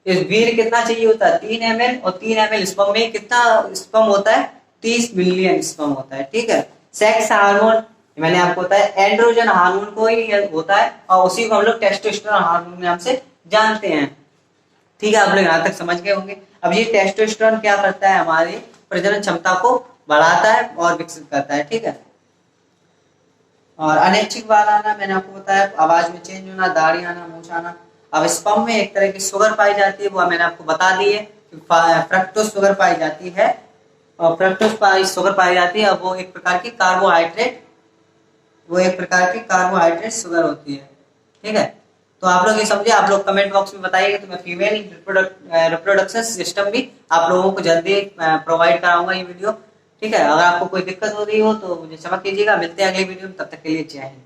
इस वीर्य कितना चाहिए होता है? 3 ml, और 3 ml स्पर्म में कितना स्पर्म होता है? 30 मिलियन स्पर्म होता है। ठीक है, सेक्स हार्मोन मैंने आपको बताया एंड्रोजन हार्मोन को ही होता है, और उसी को हम लोग टेस्टोस्टेरोन हार्मोन नाम से जानते हैं। ठीक है, आप लोग यहाँ तक समझ गए होंगे। अब ये टेस्टोस्टेरोन क्या करता है? हमारी प्रजनन क्षमता को बढ़ाता है और विकसित करता है। ठीक है, और अनैच्छिक बाल आना मैंने आपको बताया, आवाज में चेंज होना, दाढ़ी आना, मूछ आना। अब स्पर्म में एक तरह की शुगर पाई जाती है, वो मैंने आपको बता दी है, फ्रक्टोज शुगर पाई जाती है, और फ्रक्टोज शुगर पाई जाती है। अब वो एक प्रकार की कार्बोहाइड्रेट शुगर होती है। ठीक है, तो आप लोग ये समझे। आप लोग कमेंट बॉक्स में बताइए, तो मैं फीमेल रिप्रोडक्शन सिस्टम भी आप लोगों को जल्दी प्रोवाइड कराऊंगा ये वीडियो। ठीक है, अगर आपको कोई दिक्कत हो रही हो तो मुझे क्षमा कीजिएगा। मिलते हैं अगले वीडियो में, तब तक के लिए जय हिंद।